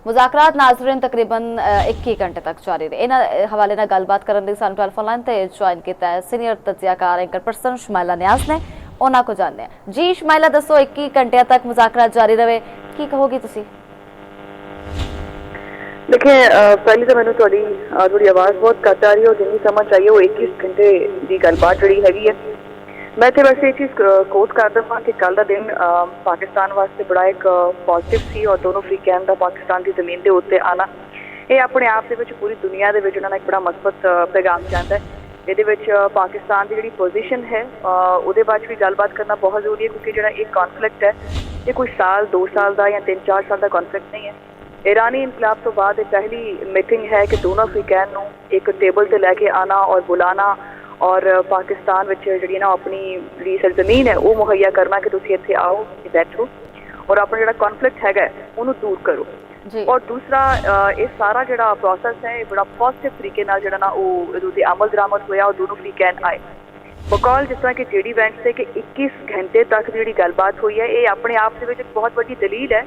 ਮੁਜ਼ਾਕਰਾਤ ਨਾਜ਼ਰੀਨ ਤਕਰੀਬਨ 21 ਘੰਟੇ ਤੱਕ ਜਾਰੀ ਰਹੇ। ਇਹਨਾਂ ਹਵਾਲੇ ਨਾਲ ਗੱਲਬਾਤ ਕਰਨ ਲਈ ਸਾਨੂੰ ਟੈਲੀਫੋਨ ਲਾਈਨ ਤੇ ਜੁਆਇਨ ਕੀਤਾ ਹੈ ਸੀਨੀਅਰ ਤਜਜ਼ੀਆਕਾਰ ਐਂਕਰ ਪਰਸਨ ਸ਼ਮਾਇਲਾ ਨਿਆਜ਼ ਨੇ। ਉਹਨਾਂ को जानते हैं। जी शमाइला दसो 21 घंटे तक मुज़ाकरात जारी रहे, की कहोगी तुसी? देखिए पहले तो मैंने थोड़ी आवाज़ बहुत घट आ रही है और जितनी समझ चाहिए वो 21 घंटे की गलबात जी हैगी है। मैं तो वैसे ये चीज़ कोट कर देवां कि कल का दिन पाकिस्तान वास्ते बड़ा एक पॉजिटिव सी और दोनों अफ्रीकैन का पाकिस्तान की ज़मीन के उत्ते आना ये अपने आप के पूरी दुनिया के उन्होंने एक बड़ा मस्बत पैगाम चाहता है। ये पाकिस्तान की जी पोजिशन है वो बाद भी गलबात करना बहुत जरूरी है क्योंकि जो एक कॉन्फ्लिक्ट है ये कोई साल 2 साल का या 3-4 साल का कॉन्फ्लिक्ट नहीं है। ईरानी इनकलाब तो बाद पहली मीटिंग है कि दोनों अफ्रीकैन को एक टेबल से लैके आना और बुलाना और पाकिस्तान जी ना अपनी जी सरजमीन है वो मुहैया करना कि तुम इतने आओ बैठो और अपना जो कॉन्फ्लिक्ट है उन्होंने दूर करो। और दूसरा ये सारा जो प्रोसैस है बड़ा पॉजिटिव तरीके जो ना वो अमल दरामद होया और दोनों अफ्रीकैन आए बकौल जिस तरह कि जेडी वेंस से कि 21 घंटे तक जी गलबात हुई है ये अपने आप से एक बहुत बड़ी दलील है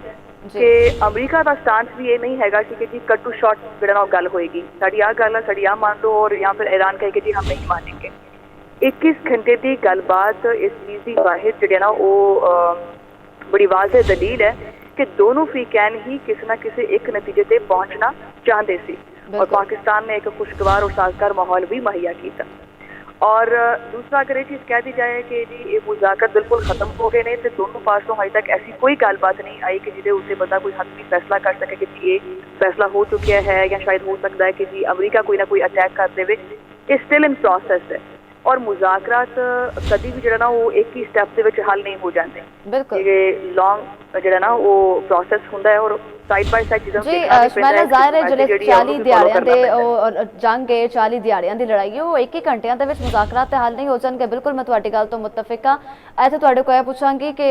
कि अमरीका का स्टांस भी ये नहीं है कि जी कट टू शॉट जो गल होएगी साड़ी आ गल है साड़ी आ मान दो और या फिर ईरान कहे कि जी हम नहीं मानेंगे। 21 घंटे की गलबात इस चीज़ की वाहिद जो ना वो बड़ी वाज़ेह दलील है कि दोनों अफ्रीकैन ही किसी न किसी एक नतीजे पर पहुँचना चाहते सी और पाकिस्तान ने एक खुशगवार और साजगार माहौल भी मुहैया किया। और दूसरा अगर ये चीज़ कह दी जाए कि जी ये मुज़ाकरात बिल्कुल ख़त्म हो गए ने तो दोनों पासों अजे तक ऐसी कोई गलबात नहीं आई कि जिसे उससे बंदा कोई हद भी फैसला कर सके कि जी ये फैसला हो चुका है या शायद हो सकता है कि जी अमरीका कोई ना कोई अटैक कर दे। ये स्टिल इन प्रोसेस है और मुज़ाकरात कभी भी जो ना वो एक ही स्टैप के हल नहीं हो जाते। बिल्कुल ये लॉन्ग जो ना वो प्रोसेस होंदा है और साइड बाय साइड चीज़ों जी शमाइला ज़ाहिर है जिहड़े 40 दिहाड़ियां दे जंग है 40 दिहाड़ियां दी लड़ाई है वो 21 घंटियां दे विच मुज़ाकरात हल नहीं हो जाणगे। बिल्कुल मैं तुहाडी गल तो मुतफिक हाँ। इत्थे तुहाडे कोल पुछांगी कि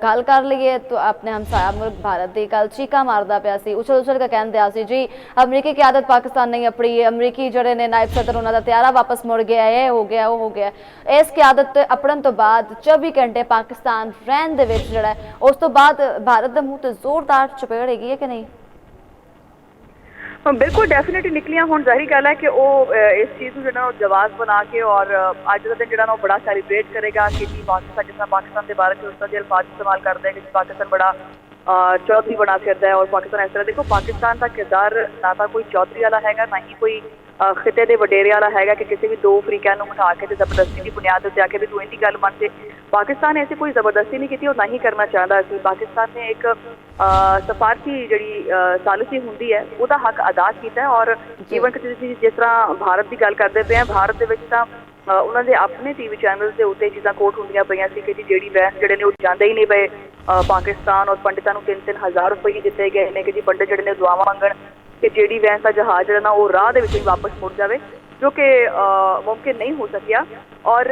गल कर लईए तो अपने हमसाया मुल्क भारत की कल चीका मारदा पिया सी उछल उछल के कहण दिया सी जी अमरीकी क़यादत पाकिस्तान नहीं अपनी अमरीकी जिहड़े ने नायब सदर उन्हां दा त्यारा वापस मुड़ गया ये हो गया वो हो गया। इस क़यादत अपड़न तो बाद 24 घंटे पाकिस्तान रहन दे विच जिहड़ा उस तो बाद भारत दे मुंह ते जोरदार चपेड़ हैगी है कि नहीं? बिल्कुल डेफिनेटली निकलियां हुण जाहिर गल है कि वो इस चीज़ को जो जवाब बना के और अज का दिन जो बड़ा सैलीब्रेट करेगा कि जी पाकिस्तान जिस तरह पाकिस्तान के बारे में उस तरह के अल्फाज इस्तेमाल करते हैं कि पाकिस्तान बड़ा चौधरी बना फिरता है और पाकिस्तान इस तरह देखो पाकिस्तान का किरदार ना तो कोई चौधरी वाला है ना ही कोई खिते के वडेरे वाला है कि किसी भी दो अफ्रीकैन को बिठा के जबरदस्ती की बुनियाद पर आके भी तू इनकी गल मन से पाकिस्तान ऐसी कोई जबरदस्ती नहीं की और ना ही करना चाहता सी। पाकिस्तान ने एक सफारती जी सालिसी होंगी है वह हक अदा किया है और ईवन कि जिस तरह भारत की गल करते पे हैं भारत के उन्होंने अपने टीवी चैनल के उत्ते चीज़ा कोट होंदियां पईयां सी कि जी जेडी वैंस जिहड़े ने जांदे ही नहीं पे पाकिस्तान और पंडितों को 3-3 हज़ार रुपये दिते गए हैं कि जी पंडित जिहड़े ने दुआवां मंगण कि जेडी वैंस का जहाज जो ना वो राह दे विच ही वापस मुड़ जाए जो कि मुमकिन नहीं हो सकिया। और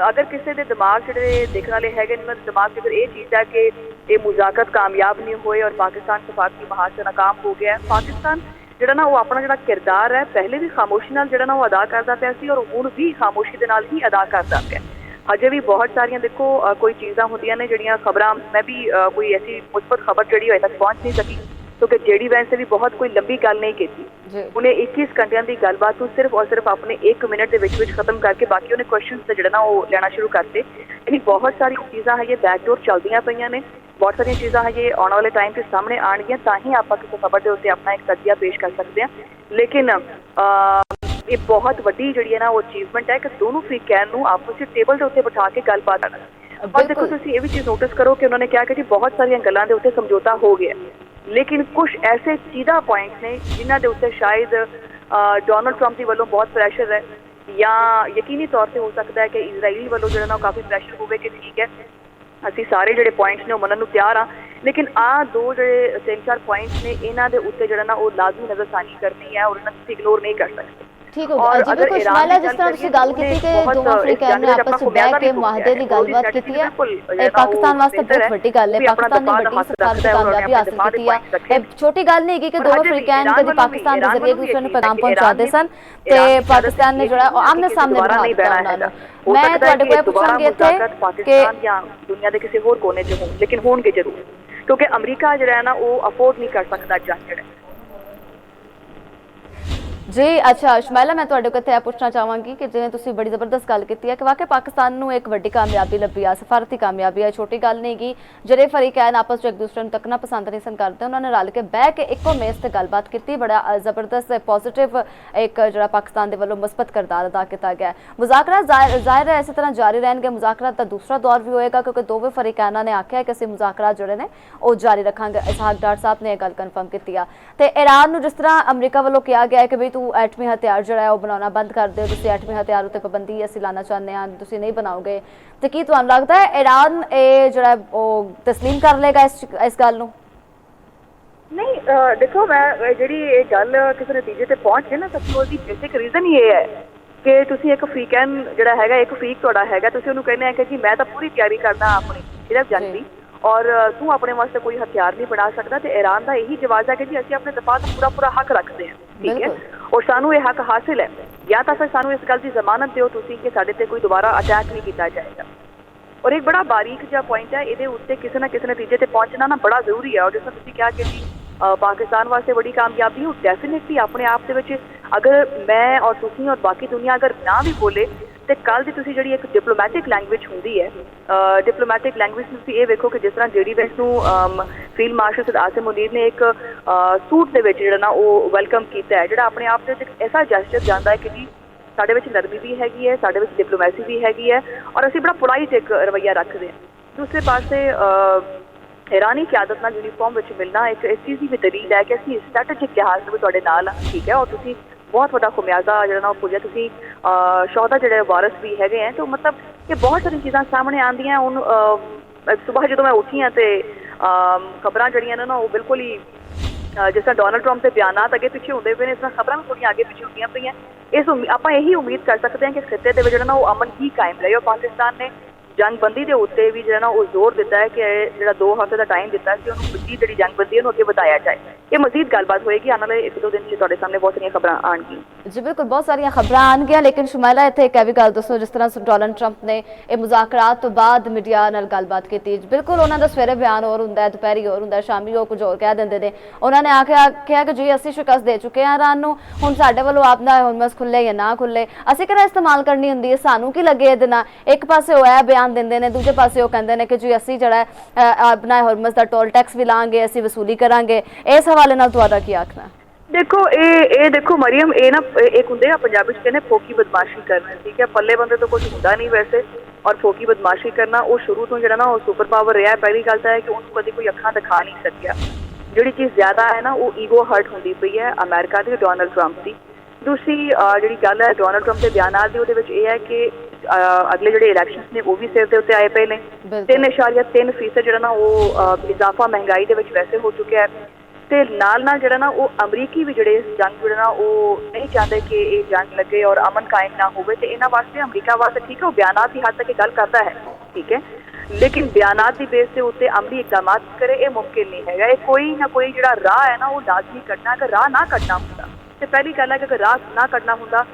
अगर किसी के दिमाग जो देखने वाले है उन्होंने दिमाग अगर ये चीज़ है कि ये मुज़ाकरात कामयाब नहीं हुए और पाकिस्तान सफारती महाज से नाकाम हो गया। पाकिस्तान जो ना वो अपना जो किरदार है पहले भी खामोशी नाल जो ना वो अदा करता पाया सी और हुण भी खामोशी के नाल ही अदा करता पाया। अजे भी बहुत सारिया देखो कोई चीज़ा होंदियां ने जिहड़ियां खबरां मैं भी कोई ऐसी मुस्बत खबर जी अजे तक पहुँच नहीं सकी क्योंकि जेडी वैंस से भी बहुत कोई लंबी गल नहीं की उन्हें 21 घंटिया की गलबात को सिर्फ और सिर्फ अपने 1 मिनट के विच खत्म करके बाकी उन्हें क्वेश्चन से जो ना वो लेना शुरू करते। यानी बहुत सारी चीज़ा है ये बैकडोर चलदियां पईयां ने बहुत सारी चीज़ा है ये आने वाले टाइम के सामने आएंगियां ताही आप किसी खबर के उत्ते अपना एक तजिया पेश कर सकते हैं। लेकिन ये बहुत वड्डी जी है ना वो अचीवमेंट है कि दोनों अफ्रीकैन को आपस में टेबल के उत्ते बिठा के गलबात करना। और देखो तुम ये भी चीज़ नोटिस करो कि उन्होंने कहा कि जी बहुत सारिया गलों के उत्ते समझौता हो गया लेकिन कुछ ऐसे चीज़ा पॉइंट्स ने जिन्हों के उत्ते शायद डोनाल्ड ट्रंप की वालों बहुत प्रैशर है या यकीनी तौर पर हो सकता है कि इजराइल वालों जो ना काफ़ी प्रैशर होवे कि ठीक है असी सारे जो पॉइंट्स ने मनन तैयार हाँ लेकिन आ दो जो 3-4 पॉइंट्स ने इन्हों के उत्ते जो ना वो लाजमी नज़रसानी करनी है और इन्हें इग्नोर नहीं कर सकते। ठीक हो गया जी बिल्कुल शमाइला जिस तरह तुसीं गल कीती कि दोवां अफ्रीकैन ने आपस में बैठ के मुआहदे की गलबात कीती है ये पाकिस्तान वास्ते बहुत वड्डी गल है। पाकिस्तान ने वड्डी सफारती कामयाबी हासिल कीती है। छोटी गल नहीं कि दो अफ्रीकैन कभी पाकिस्तान के जरिए एक दूसरे को पैगाम पहुंचाते सन ते पाकिस्तान ने जोड़ा आमने सामने बिठा दिता उन्होंने। मैं तुहाडे कोल पुछांगी इत्थे कि दुनिया के किसी होर कोने च होण लेकिन होणगे जरूर क्योंकि अमरीका जो है ना वो अफोर्ड नहीं कर सकता जंग जो जी। अच्छा शमैला, मैं तुहाडे कोल पुछना चाहांगी कि जिवें तुसीं बड़ी जबरदस्त गल कीती है कि वाकई पाकिस्तान नूं एक वड्डी कामयाबी लभी आ, सफारती कामयाबी है, छोटी गल नहीं गी। ਜਿਹੜੇ फरीक है आपस एक दूसरे ਨੂੰ तकना पसंद नहीं सन करते, उन्होंने रल के बह के इक्को मेज ते गलबात की, बड़ा जबरदस्त पॉजिटिव एक जो पाकिस्तान के वालों मुस्बत किरदार अदा किया गया। मुज़ाकरा जाहिर है इसी तरह जारी रहेंगे, मुज़ाकरा का दूसरा दौर भी होएगा क्योंकि दोवें फरीकाना ने आख्या कि असीं मुज़ाकरा जोड़े ने वो जारी रखांगे। इसहाक डार साहब ने यह गल कन्फर्म की है। तो ईरान नूं जिस तरह अमरीका वालों कहा गया है कि बई तू एटमी हथियार जो है वो बनाना बंद कर दो, तुसीं एटमी हथियार उत्ते पाबंदी असीं लाना चाहते हैं, तुसीं नहीं बनाओगे, तो की तुहानूं लगता है ईरान ये जो है वो तस्लीम कर लेगा इस गल नूं? नहीं देखो, मैं जी गल किसी नतीजे ते पहुंच गए ना, सब तो उसकी बेसिक रीजन ये है कि तुसीं एक फरीकैन जिहड़ा हैगा, एक फरीक तुहाडा हैगा, तुसीं उहनूं कहने हैं कि जी मैं तो पूरी तैयारी करना अपनी सिर्फ जंग दी और तू अपने वास्ते कोई हथियार नहीं बना सकता। तो ईरान का यही जवाब है कि जी असीं अपने दफा का पूरा पूरा हक रखते हैं, ठीक है, और सानू ये हक हासिल है, या तो फिर सानू इस गल की जमानत दिओ तुसीं कि साडे ते कोई दोबारा अटैक नहीं किया जाएगा। और एक बड़ा बारीक जिहा पॉइंट है, ये उत्ते किसी ना किसी नतीजे ते पहुंचना ना बड़ा जरूरी है। और जिस तरह तुसीं कहा कि जी पाकिस्तान वास्ते बड़ी कामयाबी हो, डेफिनेटली अपने आप दे विच अगर मैं और तुसीं और बाकी दुनिया अगर ना भी बोले तो कल की तुसीं जिहड़ी एक डिप्लोमैटिक लैंग्वेज होंदी है, डिप्लोमैटिक लैंग्वेज तुसीं ये वेखो कि जिस तरह जेडी वेंस नूं field marshal sir Asim Munir ने एक सूट दे विच जिहड़ा ना वो वेलकम किया है, जिहड़ा अपने आप दे विच ऐसा जैस्चर जांदा है कि जी साडे विच नरमी भी हैगी है, साडे विच डिप्लोमैसी भी हैगी है और असीं बड़ा पोलाइट एक रवैया रखते हैं। दूसरे पासे ईरानी क्यादत नाल यूनीफॉर्म विच मिलना एक इस चीज़ की भी दलील है कि असीं स्ट्रैटेजिक लिहाज से तुहाडे नाल आ, ठीक है, और तुसीं बहुत बड़ा खुमियाजा जो ना पुजा तुसीं शौहदा जिहड़े वारस भी हैगे हैं। तो मतलब ये बहुत सारी चीज़ां सामने आंदियां। हुण सुबह जो मैं उठी हाँ तो खबरां जड़ियां ने ना वो बिल्कुल ही जिस तरह डोनाल्ड ट्रंप के बयानात अगे पिछे होंदे पे ने, इस तरह खबरां भी थोड़ी आगे पिछे होंदियां पईयां। इस आपां यही उम्मीद कर सकते हैं कि खिते दे विच जिहड़ा ना वो अमन ही कायम रहे। और पाकिस्तान ने जंगबंदी के उत्ते भी जो ना वो जोर दिता है कि जो 2 हफ्ते का टाइम दिता है कि उन्होंने मजीद जी जंगबंदी है अगे बताया जाए। ये मजीद गलबात होएगी, आने वाले 1-2 दिन से तुहाडे सामने बहुत सारी खबरां आएंगी। जी बिल्कुल, बहुत सारिया खबर आनगियां, लेकिन शुमाइला इत्थे एक भी गल दसो, जिस तरह डोनाल्ड ट्रंप ने ये मुज़ाकरात तो बाद मीडिया नाल गलबात की, बिल्कुल उन्हों का सवेरे बयान और होंदा है, दोपहरी और होंदा है, शामी वो कुछ और कह देंगे ने। उन्होंने आख्या कि जी असीं शिकस्त दे चुके हैं ईरान नूं, हुण साडे वल्लों आपदा हुरमस खुले या ना खुले असीं किहड़ा इस्तेमाल करनी हुंदी है, सानू की लगे इहदे नाल। एक पासे वो बयान देंदे ने, दूजे पासे वो कहंदे ने कि जी असीं जिहड़ा अपना हुरमस दा टोल टैक्स भी लांगे, असीं वसूली करांगे। इस हवाले नाल तुहाडा की आखना? देखो ये देखो मरियम, ये ना एक होंगे आ पंजाबी कहने फोकी बदमाशी करना, ठीक है, पल्ले बंदे तो कुछ होंदा नहीं वैसे, और फोकी बदमाशी करना वो शुरू तो जो ना वो सुपर पावर रहा है। पहली गल तो है कि उन्होंने कभी कोई अखां दिखा नहीं सकिया। जी चीज़ ज्यादा है ना वो ईगो हर्ट होंदी पई है अमेरिका की, डोनाल्ड ट्रंप की। दूसरी जी गल है डोनाल्ड ट्रंप के बयान की, है कि अगले जो इलैक्शन ने वो भी सिर के उत्ते आए पे ने। 3.3% जो ना वो इजाफा महंगाई के वैसे हो चुका है। तो नाल नाल जो ना वो अमरीकी भी जोड़े जंग जो ना वो नहीं चाहते कि ये जंग लगे और अमन कायम ना हो। तो इन्होंने वास्ते अमरीका वास्ते ठीक है वो बयानात की हद तक गल करता है, ठीक है, लेकिन बयानात की बेस के उत्ते अमली इकदाम करे ये मुमकिन नहीं है। ये कोई ना कोई जो राह है ना वो लाजमी कटना। अगर राह ना कटना होंदा तो पहली गल है कि अगर राह ना कटना होंदा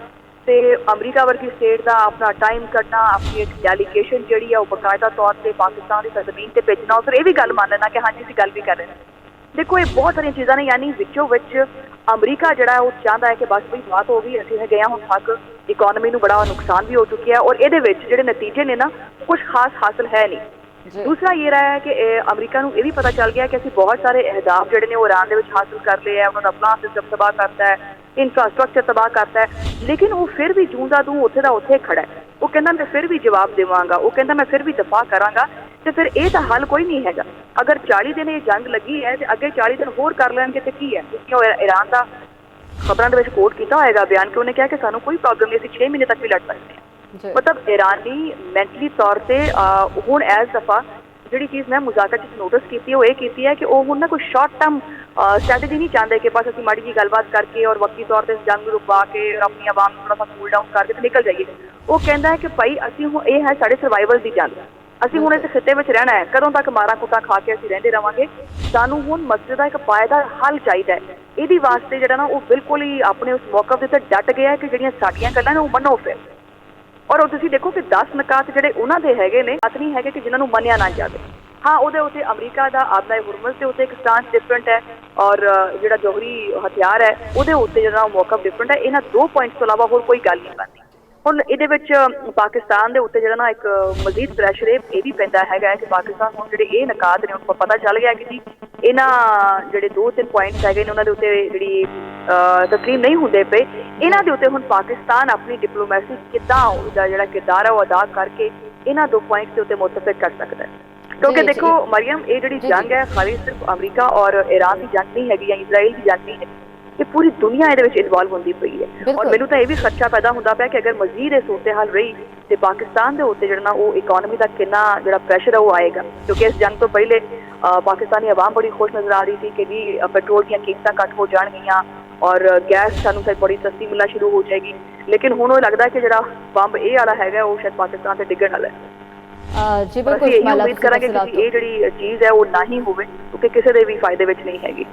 तो अमरीका वर्गी स्टेट का अपना टाइम कटना, अपनी एक डेलीगेशन जी है वो बाकायदा तौर पर पाकिस्तान की सरजमीन पर भेजना और फिर ये भी गल मान लेना कि हाँ जी असीं गल भी कर रहे हैं। देखो ये बहुत सारी चीज़ा ने, यानी विचों विच अमरीका जड़ा है वो चाहता है कि बस भाई बात हो गई, असीं गए हुण थक, इकोनॉमी नूं बड़ा नुकसान भी हो चुकी है और ये जिहड़े नतीजे ने ना कुछ खास हासिल है नहीं। दूसरा ये रहा है कि अमरीका नूं ये भी पता चल गया कि असीं बहुत सारे अहदाफ जिहड़े ने वो ईरान दे विच हासिल कर लिए है। उन्होंने अपना सिस्टम तबाह करता है, इंफ्रास्ट्रक्चर तबाह करता है, लेकिन वो फिर भी जूं दा तूं उत्थे दा उत्थे खड़ा है। वो कहता मैं फिर भी जवाब देवांगा, वो कहता मैं फिर भी दफा करांगा। तो फिर ये तो हल कोई नहीं है। अगर 40 दिन ये जंग लगी है तो अगे 40 दिन होर कर लेंगे तो की है। ईरान का खबरों के कोट किया होगा बयान कि उन्हें कहा कि सानू कोई प्रॉब्लम नहीं, 6 महीने तक भी लड़ सकते हैं। मतलब ईरानी मैंटली तौर पर हुण एज दफा जी चीज़ मैं मुज़ाकरा नोटिस की वो ये है कि वो हुण ना कोई शॉर्ट टर्म स्ट्रैटेजी नहीं चाहते कि बस असीं माड़ी जी गलबात करके और वक्ती तौर पर जंग रुकवा के और अपनी आवाम थोड़ा सा कूल डाउन करके तो निकल जाइए। वो कहता है कि भाई असीं हुण ये है साडे सर्वाइवल की जंग, असीं हुण इस खिते में रहना है, कदों तक मारा कुटा खा के असीं रहिंदे रहांगे। सानू हुण मसले का एक पायदार हल चाहिए है। इहदी वास्ते जिहड़ा ना वो बिल्कुल ही अपने उस मौकफ ते डट गया है कि जिहड़ियां साडीयां गल्लां ने वो मनो फिर। और तुसीं देखो कि 10 निकात जिहड़े उन्हां दे हैगे ने, बात नहीं है कि जिन्हां नूं मन्निया ना जावे। हाँ ਉਹਦੇ ਉੱਤੇ ਅਮਰੀਕਾ ਦਾ ਆਬਦਾਏ ਹੁਰਮਜ਼ ਦੇ ਉੱਤੇ ਇੱਕ ਸਟਾਂਸ ਡਿਫਰੈਂਟ ਹੈ ਔਰ ਜਿਹੜਾ ਜੋਹਰੀ ਹਥਿਆਰ ਹੈ ਉਹਦੇ ਉੱਤੇ ਜਿਹੜਾ ਮੌਕਫ ਡਿਫਰੈਂਟ ਹੈ। ਇਹਨਾਂ 2 ਪੁਆਇੰਟਸ ਤੋਂ ਇਲਾਵਾ ਹੋਰ ਕੋਈ ਗੱਲ ਨਹੀਂ ਬਣਦੀ। ਹੁਣ ਇਹਦੇ ਵਿੱਚ ਪਾਕਿਸਤਾਨ ਦੇ ਉੱਤੇ ਜਿਹੜਾ ਨਾ ਇੱਕ ਮਜ਼ੀਦ ਪ੍ਰੈਸ਼ਰ ਇਹ ਵੀ ਪੈਂਦਾ ਹੈਗਾ ਕਿ ਪਾਕਿਸਤਾਨ ਹੁਣ ਜਿਹੜੇ ਇਹ ਨਕਾਤ ਨੇ ਉਹ ਪਤਾ ਚੱਲ ਗਿਆ ਕਿ ਜੀ ਇਹਨਾਂ ਜਿਹੜੇ 2-3 ਪੁਆਇੰਟਸ ਹੈਗੇ ਨੇ ਉਹਨਾਂ ਦੇ ਉੱਤੇ ਜਿਹੜੀ ਤਸਲੀਮ ਨਹੀਂ ਹੁੰਦੇ ਪਏ, ਇਹਨਾਂ ਦੇ ਉੱਤੇ ਹੁਣ ਪਾਕਿਸਤਾਨ ਆਪਣੀ ਡਿਪਲੋਮੈਸੀ ਕਿੱਦਾਂ ਉਹਦਾ ਜਿਹੜਾ ਕਿਰਦਾਰ ਹੈ ਉਹ ਅਦਾ ਕਰਕੇ ਇਹਨਾਂ 2 ਪੁਆਇੰਟਸ ਦੇ ਉੱਤੇ ਮੁਤਫਿਕ ਕਰ ਸਕਦਾ ਹੈ। क्योंकि देखो मरियम ये जी जंग है खाली सिर्फ अमरीका और ईरान की जंग नहीं हैगी या इजराइल की जंग नहीं है, ये पूरी दुनिया ये इन्वॉल्व होती पई है। और मैनू तो यह भी खदशा पैदा होता पाया कि अगर मजीद ये सूरत हाल रही तो पाकिस्तान के उत्ते जो वो इकोनॉमी का कितना जो प्रेशर है वो आएगा। क्योंकि इस जंग तो पहले पाकिस्तानी अवाम बड़ी खुश नजर आ रही थी कि जी पेट्रोल दी कीमत घट हो जाएगियां और गैस सानू शायद बड़ी सस्ती मिलना शुरू हो जाएगी, लेकिन हुण वो लगता है कि जो बंब ये वाला है वो शायद पाकिस्तान से डिगण वाला है। जी बिल्कुल उम्मीद करेंगे कि ये जी चीज़ है वो ना ही होवे क्योंकि किसी के भी फायदे विच नहीं हैगी।